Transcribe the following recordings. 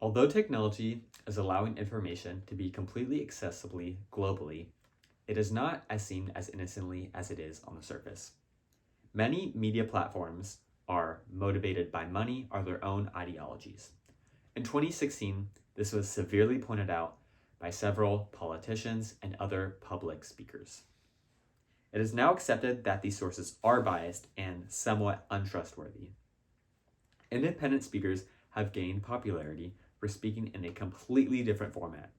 Although technology is allowing information to be completely accessibly globally, it is not as seen as innocently as it is on the surface. Many media platforms are motivated by money or their own ideologies. In 2016, this was severely pointed out by several politicians and other public speakers. It is now accepted that these sources are biased and somewhat untrustworthy. Independent speakers have gained popularity for speaking in a completely different format.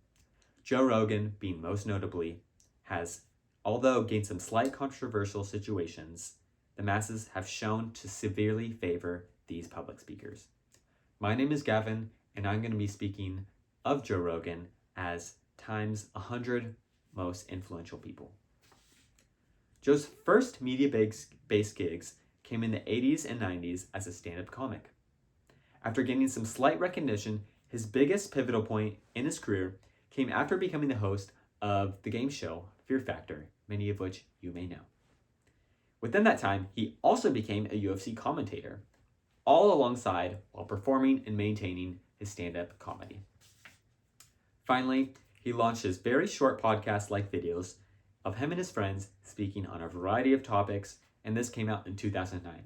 Joe Rogan, being most notably, has, although gained some slight controversial situations, the masses have shown to severely favor these public speakers. My name is Gavin, and I'm going to be speaking of Joe Rogan as times 100 most influential people. Joe's first media-based gigs came in the 80s and 90s as a stand-up comic. After gaining some slight recognition, his biggest pivotal point in his career came after becoming the host of the game show Fear Factor, many of which you may know. Within that time, he also became a UFC commentator, all alongside while performing and maintaining his stand-up comedy. Finally, he launched his very short podcast-like videos of him and his friends speaking on a variety of topics, and this came out in 2009.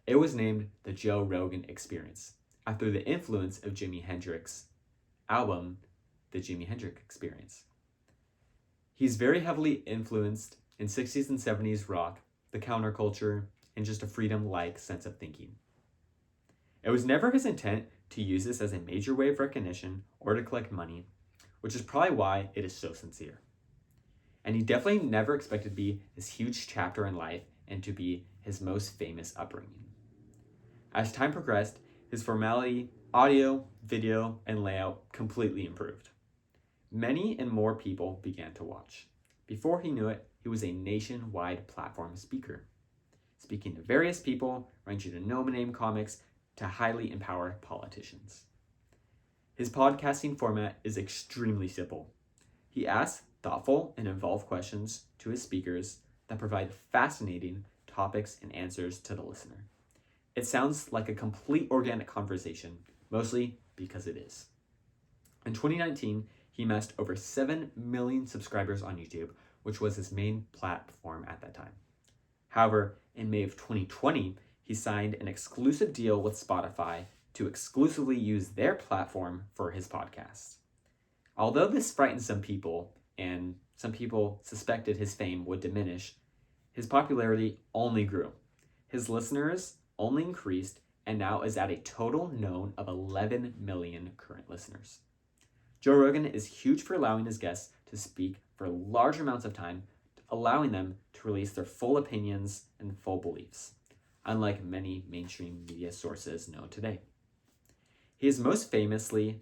It was named The Joe Rogan Experience, after the influence of Jimi Hendrix's album, The Jimi Hendrix Experience. He's very heavily influenced in 60s and 70s rock, the counterculture, and just a freedom-like sense of thinking. It was never his intent to use this as a major way of recognition or to collect money, which is probably why it is so sincere. And he definitely never expected to be his huge chapter in life and to be his most famous upbringing. As time progressed, his formality, audio, video, and layout completely improved. Many and more people began to watch. Before he knew it, he was a nationwide platform speaker, speaking to various people, ranging to no-name comics to highly empowered politicians. His podcasting format is extremely simple. He asks thoughtful and involved questions to his speakers that provide fascinating topics and answers to the listener. It sounds like a complete organic conversation, mostly because it is. In 2019, he amassed over 7 million subscribers on YouTube, which was his main platform at that time. However, in May of 2020, he signed an exclusive deal with Spotify to exclusively use their platform for his podcast. Although this frightened some people, and some people suspected his fame would diminish, his popularity only grew. His listeners only increased and now is at a total known of 11 million current listeners. Joe Rogan is huge for allowing his guests to speak for large amounts of time, allowing them to release their full opinions and full beliefs, unlike many mainstream media sources known today. He is most famously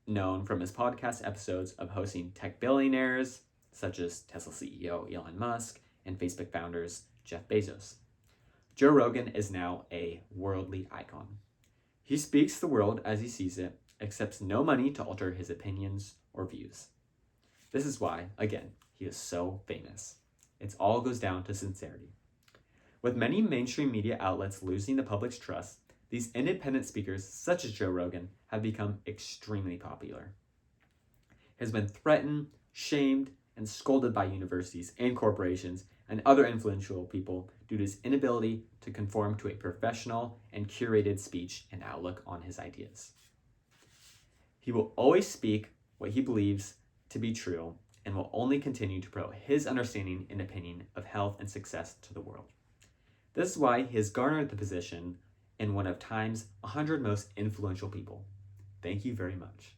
known from his podcast episodes of hosting tech billionaires such as Tesla CEO Elon Musk and Facebook founders Jeff Bezos. Joe Rogan is now a worldly icon. He speaks the world as he sees it, accepts no money to alter his opinions or views. This is why, again, he is so famous. It all goes down to sincerity. With many mainstream media outlets losing the public's trust, these independent speakers, such as Joe Rogan, have become extremely popular. He has been threatened, shamed, and scolded by universities and corporations and other influential people due to his inability to conform to a professional and curated speech and outlook on his ideas. He will always speak what he believes to be true and will only continue to promote his understanding and opinion of health and success to the world. This is why he has garnered the position in one of Time's 100 most influential people. Thank you very much.